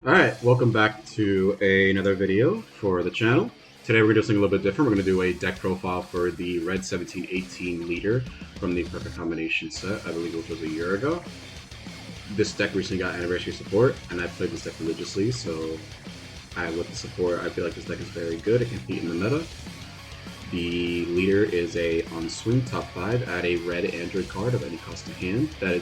Alright, welcome back to another video for the channel. Today we're going to do something a little bit different. We're going to do a deck profile for the Red 1718 leader from the Perfect Combination set, I believe it was a year ago. This deck recently got anniversary support, and I've played this deck religiously, so with the support, I feel like this deck is very good. It can compete in the meta. The leader is a on swing top 5, add a red android card of any cost to hand. That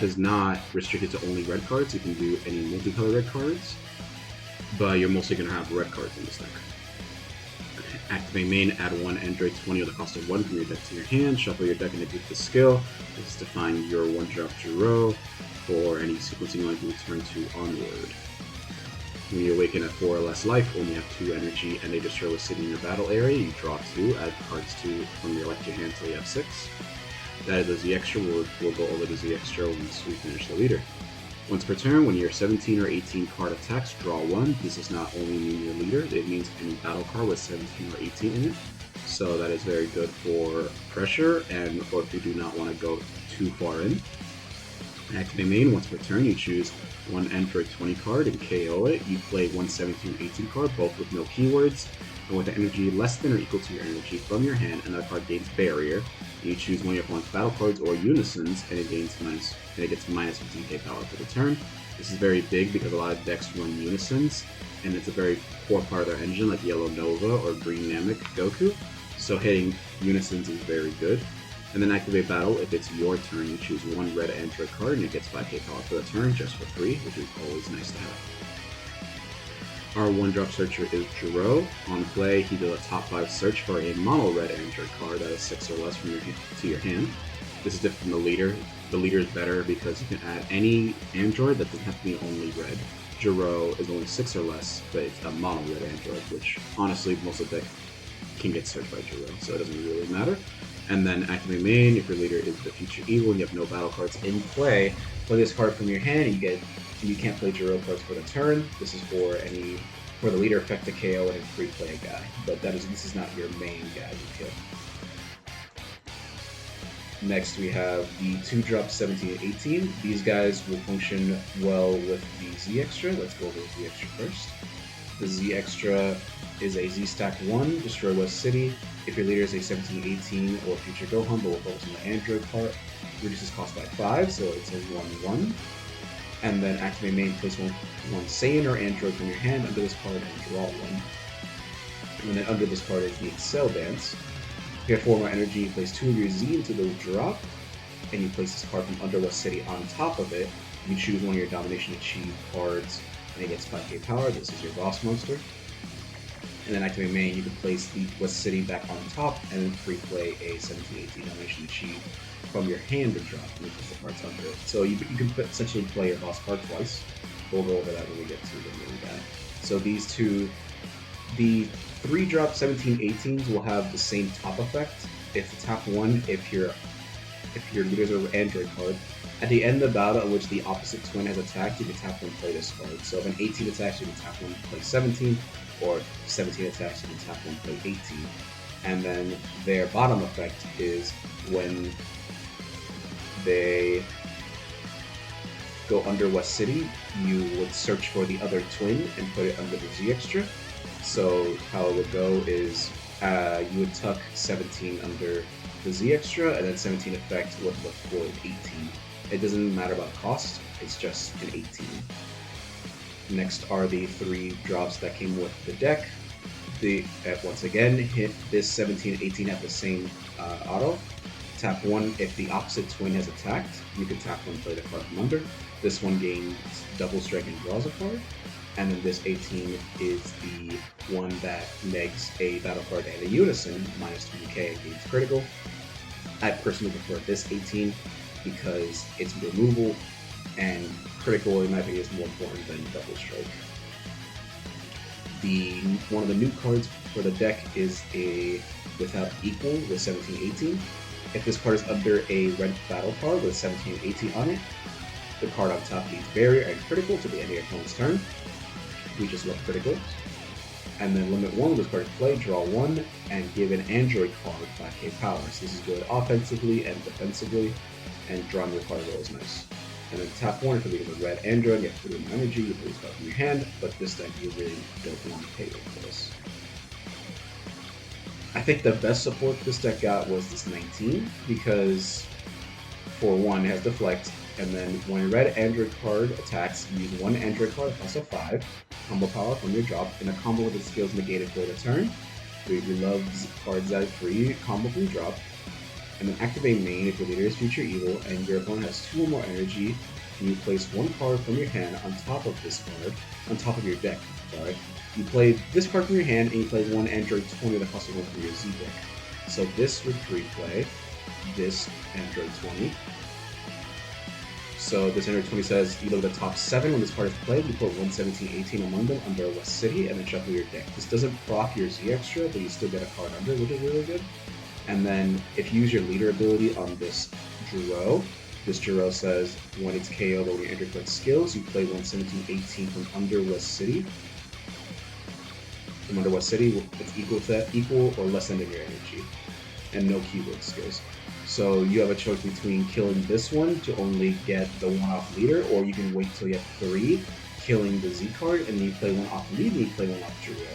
is not restricted to only red cards. You can do any multicolor red cards, but you're mostly going to have red cards in this deck. Activate main, add 1 Android 20 with the cost of 1 from your deck to your hand. Shuffle your deck and execute the skill. This is to find your 1-drop Jiro for any sequencing line from turn 2 onward. When you awaken at 4 or less life, only have 2 energy, and a Destroyer was sitting in your battle area. You draw 2, add cards from your left to your hand until you have 6. That is the Z extra. We'll go over the Z extra once we finish the leader. Once per turn, when your 17 or 18 card attacks, draw 1. This does not only mean your leader, it means any battle card with 17 or 18 in it. So that is very good for pressure, or if you do not want to go too far in. Activate main, once per turn, you choose 1 Android 20 card and KO it. You play 1 17 or 18 card, both with no keywords, and with the energy less than or equal to your energy from your hand, and that card gains barrier. You choose one of your opponent's battle cards or unisons, and it gets minus 15k power for the turn. This is very big because a lot of decks run unisons, and it's a very core part of their engine, like Yellow Nova or Green Namek Goku. So hitting unisons is very good. And then activate battle. If it's your turn, you choose 1 red android card, and it gets 5k power for the turn, just for free, which is always nice to have. Our 1-drop searcher is Jiro. On play, he does a top 5 search for a mono red android card that is 6 or less from your hand. This is different from the leader. The leader is better because you can add any android that doesn't have to be only red. Jiro is only 6 or less, but it's a mono red android, which honestly most of the deck can get searched by Jiro, so it doesn't really matter. And then activate main. If your leader is the future evil and you have no battle cards in play this card from your hand, and you can't play Jiro cards for the turn. This is for the leader effect to KO and free play a guy, but this is not your main guy you kill. Next we have the 2-drop 17 and 18. These guys will function well with the Z extra. Let's go over the Z extra first. The Z extra is a Z stack 1, destroy West City. If your leader is a 17-18 or future Gohan, but will focus on the Android part, reduces cost by 5, so it's a 1-1. And then activate main, place one Saiyan or Android from your hand under this card and draw 1. And then under this card is the Excel Dance. If you have 4 more energy, you place 2 of your Z into the drop, and you place this card from under West City on top of it. You choose one of your Domination Achieve cards, and it gets 5k power. This is your boss monster. And then activate main, you can place the West City back on top and then free play a 17-18 Domination Achieve from your hand to drop, and you put the cards under it. So you can essentially play your boss card twice. We'll go over that when we get to the main guy. So these two, the 3-drop 17-18s will have the same top effect. If the top one, if your leader's an Android card, at the end of the battle at which the opposite twin has attacked, you can tap 1 and play this card. So if an 18 attacks, you can tap 1 and play 17, or 17 attacks, you can tap 1 and play 18. And then their bottom effect is when they go under West City, you would search for the other twin and put it under the Z extra. So how it would go is you would tuck 17 under the Z extra, and then 17 effect would look for an 18. It doesn't matter about cost, it's just an 18. Next are the 3 drops that came with the deck. Once again, hit this 17-18 at the same auto. Tap 1 if the opposite twin has attacked. You can tap 1 and play the card from under. This one gains double strike and draws a card. And then this 18 is the one that negs a battle card and a unison, minus 20k and gains critical. I personally prefer this 18 because it's removal, and critical in my opinion is more important than double strike. One of the new cards for the deck is a without equal with 17-18. If this card is under a red battle card with 17-18 on it, the card on top gains barrier and critical to the end of your opponent's turn. We just love criticals. And then limit 1 with this card play, draw 1, and give an Android card 5k power. So this is good offensively and defensively, and drawing your card is always nice. And then tap 1 if you're leading with red android, you have to put in energy, you put this card from your hand, but this deck you really don't want to pay for this. I think the best support this deck got was this 19, because for 1, it has deflect, and then when a red android card attacks, you use 1 android card, cost of 5, combo power from your drop, and a combo with its skills negated for the turn. We love cards that are free, combo from drop. And then activate main if your leader is Future Evil, and your opponent has 2 or more energy, and you place 1 card from your hand on top of this card, on top of your deck, sorry. You play this card from your hand, and you play 1 Android 20 that costs 1 from your Z deck. So this would pre-play this Android 20. So this Android 20 says, you look at the top 7 when this card is played, you put 1, 17, 18 among them under West City, and then shuffle your deck. This doesn't proc your Z extra, but you still get a card under, which is really good. And then if you use your leader ability on this Juro, this Juro says when it's KO'd when you enter collect skills, you play 1, 17, 18 from under West City. From under West City, it's equal or less than your energy, and no keyword skills. So you have a choice between killing this one to only get the 1 off leader, or you can wait till you have 3, killing the Z card, and then you play 1 off lead, and you play 1 off Juro.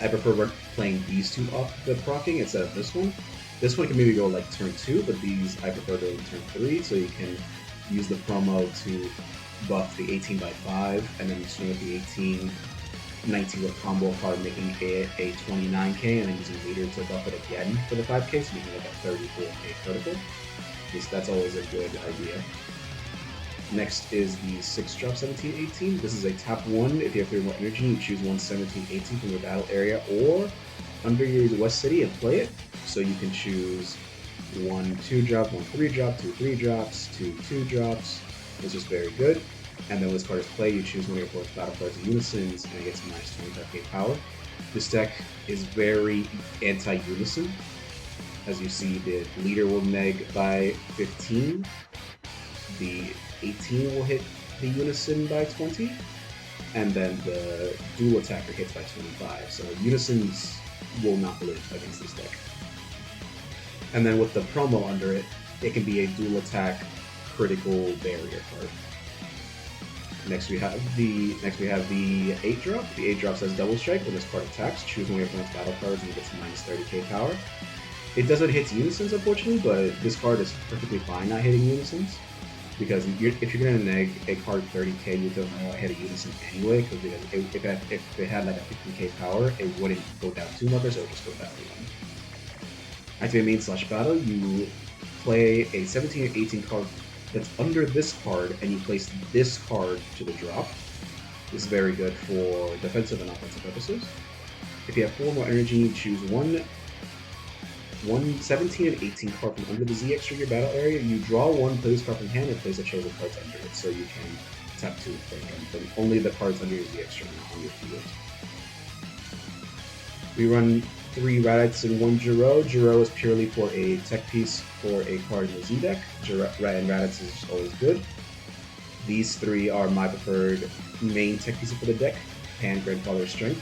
I prefer playing these 2 off the proccing instead of this one. This one can maybe go like turn 2, but these I prefer going turn 3, so you can use the promo to buff the 18 by 5, and then you swing with the 18, 19 with combo card, making it a 29k, and then using leader to buff it again for the 5k, so making like a 34k critical. That's always a good idea. Next is the 6-drop 17-18. This is a tap 1. If you have 3 more energy, you choose 1 17-18 from your battle area or under your West City and play it. So you can choose 1 2-drop, 1 3-drop, 2 3-drops, 2 2-drops. It's just very good. And then when this card is played, you choose one of your opponent's battle cards in unisons, and it gets minus 25k power. This deck is very anti-unison. As you see, the leader will neg by 15. The 18 will hit the unison by 20, and then the dual attacker hits by 25. So unisons will not live against this deck. And then with the promo under it, it can be a dual attack critical barrier card. Next we have the 8-drop. The 8-drop says double strike. When this card attacks, choose one of your opponent's battle cards and it gets minus 30k power. It doesn't hit unisons, unfortunately, but this card is perfectly fine not hitting unisons. Because if you're going to neg a card 30k, you don't hit a unison anyway, because if it had like a 50k power, it wouldn't go down 2 markers, it would just go down 1. Activate main / battle, you play a 17 or 18 card that's under this card, and you place this card to the drop. This is very good for defensive and offensive purposes. If you have 4 more energy, you choose one 17 and 18 card from under the Z extra your battle area. You draw 1, play this card from hand, and place the chosen cards under it, so you can tap 2 and play them, but only the cards under your Z extra, not on your field. We run 3 Radites and 1 Juro. Juro is purely for a tech piece for a card in the Z deck. And Radites is always good. These 3 are my preferred main tech pieces for the deck. Hand, Grandfather, Strength.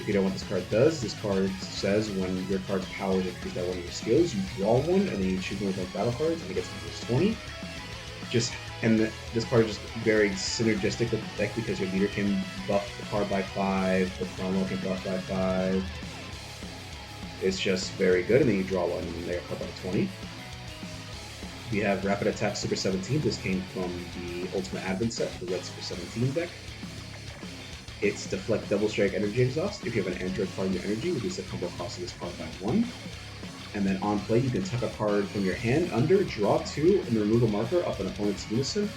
If you don't know what this card does, this card says when your card's power is increased by 1 of your skills, you draw 1, and then you choose one of those battle cards, and it gets minus 20. This card is just very synergistic with the deck because your leader can buff the card by 5, the promo can buff by 5. It's just very good, and then you draw 1 and then they card by 20. We have Rapid Attack Super 17. This came from the Ultimate Advent set, the Red Super 17 deck. It's Deflect Double Strike Energy Exhaust. If you have an Android card in your energy, reduce the combo cost of this card by 1. And then on play, you can tuck a card from your hand under, draw 2, and remove a marker off an opponent's unison.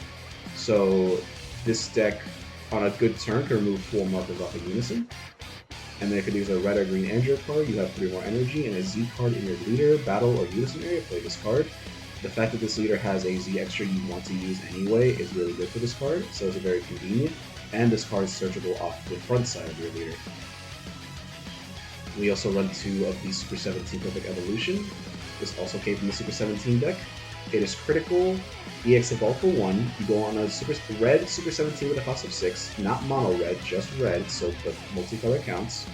So this deck, on a good turn, can remove 4 markers off a unison. And then if you use a red or green Android card, you have 3 more energy, and a Z card in your leader, battle, or unison area, play this card. The fact that this leader has a Z extra you want to use anyway is really good for this card, so it's very convenient. And this card is searchable off the front side of your leader. We also run 2 of the Super 17 Perfect Evolution. This also came from the Super 17 deck. It is critical, EX Evolve for 1. You go on a red Super 17 with a cost of 6, not mono red, just red, so the multicolor counts.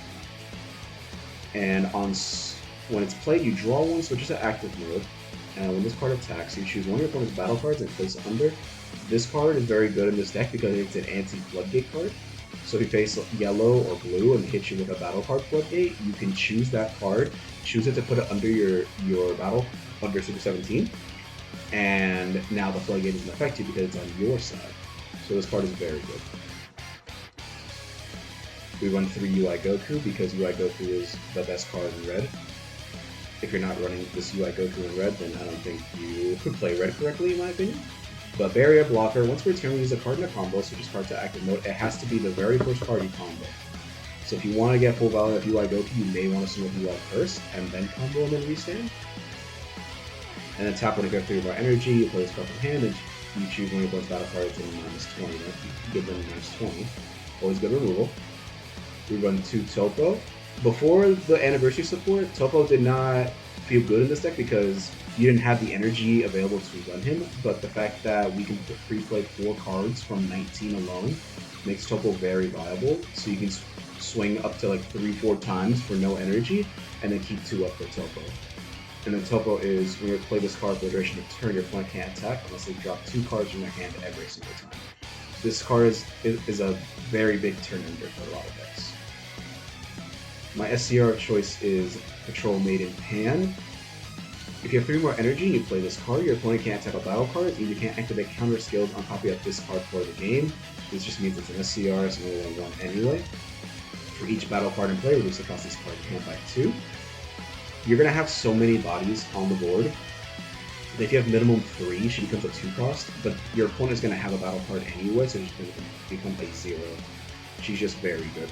And when it's played, you draw 1, switches to active mode, and when this card attacks, you choose one of your opponent's battle cards and place it under. This card is very good in this deck because it's an anti-floodgate card. So if you face yellow or blue and hit you with a battle card floodgate, you can choose that card, choose it to put it under your battle, under Super 17, and now the floodgate doesn't affect you because it's on your side. So this card is very good. We run 3 UI Goku because UI Goku is the best card in red. If you're not running this UI Goku in red, then I don't think you could play red correctly, in my opinion. But Barrier Blocker, once per turn we use a card in a combo, switch this card to active mode. It has to be the very first card you combo. So if you want to get full value of UI Goku, you may want to swing with UI first, and then combo and then restand. And then tap when you get 3 more energy, you play this card from hand, and you choose one of your battle cards and -20. You give them -20. Always good removal. We run 2 Topo. Before the anniversary support, Topo did not feel good in this deck because you didn't have the energy available to run him, but the fact that we can pre-play 4 cards from 19 alone makes Topo very viable, so you can swing up to like 3-4 times for no energy, and then keep 2 up for Topo. And then Topo is, when you play this card for the duration of the turn, your opponent can't attack unless they drop 2 cards from their hand every single time. This card is a very big turn ender for a lot of decks. My SCR of choice is Patrol Maiden Pan. If you have 3 more energy and you play this card, your opponent can't attack a battle card, and you can't activate counter skills on top of this card for the game. This just means it's an SCR, so we only 1 anyway. For each battle card in play, reduce the cost of this card hand by 2. You're going to have so many bodies on the board that if you have minimum 3, she becomes a 2 cost, but your opponent is going to have a battle card anyway, so she's going to become a 0. She's just very good.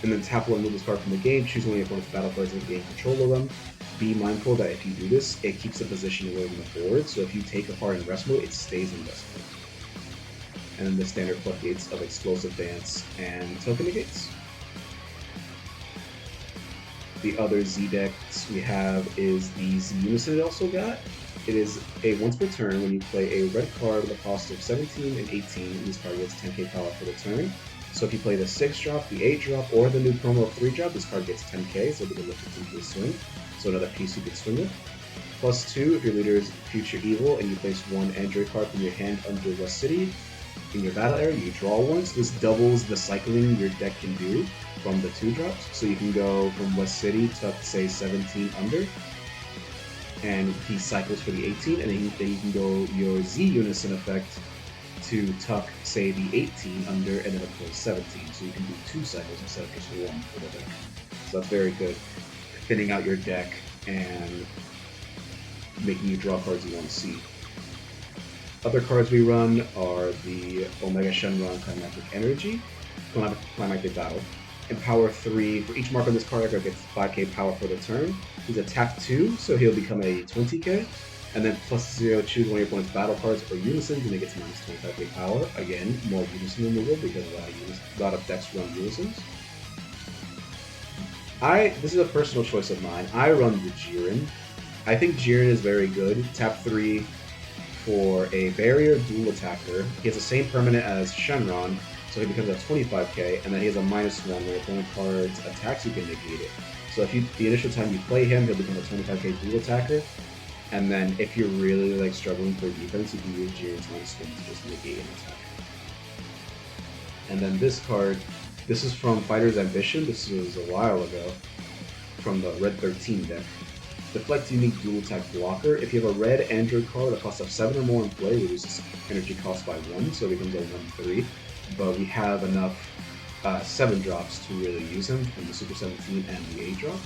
And then tap 1, move this card from the game, choose one of your opponent's battle cards and gain control of them. Be mindful that if you do this, it keeps the position away from the board, so if you take a card in rest mode, it stays in rest mode. And then the standard floodgates of Explosive Dance and Token Negates. The other Z decks we have is the Z Unison it also got. It is a once per turn when you play a red card with a cost of 17 and 18, this card gets 10k power for the turn. So if you play the 6 drop, the 8 drop, or the new promo of 3 drop, this card gets 10k, so we can lift 15k swing. So another piece you could swing with. +2 if your leader is Future Evil and you place 1 Android card from your hand under West City. In your battle area, you draw 1, so this doubles the cycling your deck can do from the 2 drops. So you can go from West City to, say, 17 under, and he cycles for the 18, and then you can go your Z Unison effect to tuck, say, the 18 under, and then up to 17. So you can do 2 cycles instead of just 1 for the deck. So that's very good. Thinning out your deck and making you draw cards you want to see. Other cards we run are the Omega Shenron Climactic Energy, Climactic Battle. Empower 3, for each mark on this card, I gets 5k power for the turn. He's a tap 2, so he'll become a 20k. And then +0, choose one of your opponent's battle cards or unisons, and it gets -25k power. Again, more unison removal because a lot of decks run unisons. This is a personal choice of mine. I run the Jiren. I think Jiren is very good. Tap 3 for a barrier dual attacker. He has the same permanent as Shenron, so he becomes a 25k, and then he has a -1 when your opponent card's attacks, you can negate it. So if the initial time you play him, he'll become a 25k dual attacker, and then if you're really struggling for defense, you can use Jiren's -1 to just negate an attack. And then this card, this is from Fighter's Ambition. This was a while ago from the Red 13 deck. Deflect Unique Dual Attack Blocker. If you have a red Android card with a cost of 7 or more in play, reduces energy cost by 1, so it becomes a 1/3. But we have enough 7 drops to really use him from the Super 17 and the 8 drop.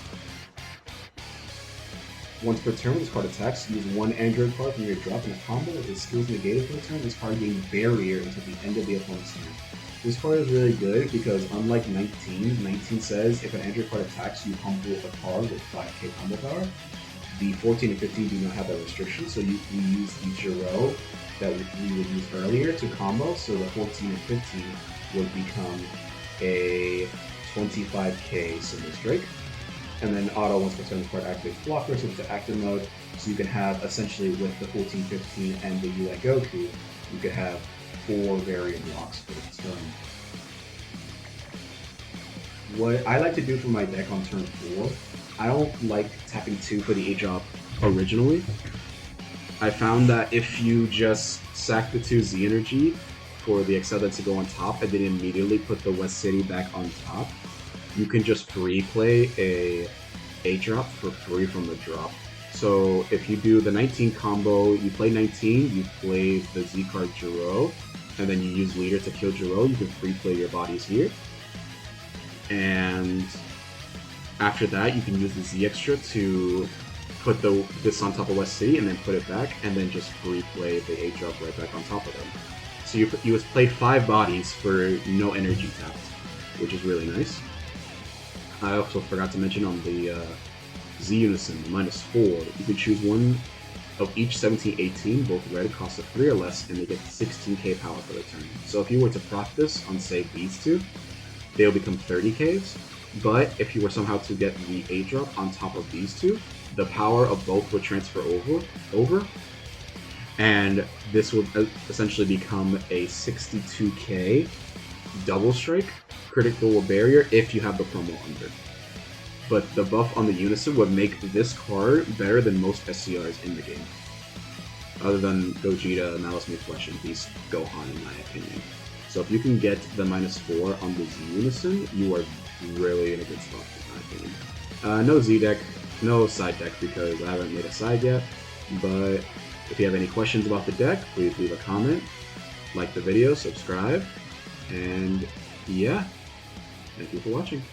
Once per turn, this card attacks. Use 1 Android card from your drop in a combo with his skills negated for the turn. This card gains Barrier until the end of the opponent's turn. This card is really good because unlike 19 says if an Android card attacks, you combo a card with 5k combo power. The 14 and 15 do not have that restriction, so we use the Jiro that we would use earlier to combo, so the 14 and 15 would become a 25k Cinder Strike. And then auto once per turn card activates blocker, so it's active mode, so you can have essentially with the 14, 15 and the UI Goku, you could have 4 variant blocks for the turn. What I like to do for my deck on turn 4, I don't like tapping 2 for the 8 drop originally, I found that if you just sack the 2 Z energy for the Excella to go on top and then immediately put the West City back on top, you can just free play a drop for free from the drop. So if you do the 19 combo, you play 19, you play the Z card Jiro, and then you use Leader to kill Jiro, you can free play your bodies here. And after that, you can use the Z extra to put this on top of West City and then put it back, and then just free play the 8 drop right back on top of them. So you just play 5 bodies for no energy tapped, which is really nice. I also forgot to mention on the Z Unison, the -4, you can choose one of each 17-18, both red cost of 3 or less, and they get 16k power for the turn. So if you were to proc this on, say, these two, they'll become 30ks, but if you were somehow to get the 8 drop on top of these two, the power of both would transfer over, and this would essentially become a 62k double strike critical barrier if you have the promo under. But the buff on the Unison would make this card better than most SCRs in the game. Other than Gogeta, Malice May Flesh, and Beast Gohan, in my opinion. So if you can get the -4 on the Z Unison, you are really in a good spot, in my opinion. No Z deck, no side deck, because I haven't made a side yet. But if you have any questions about the deck, please leave a comment, like the video, subscribe, and yeah, thank you for watching.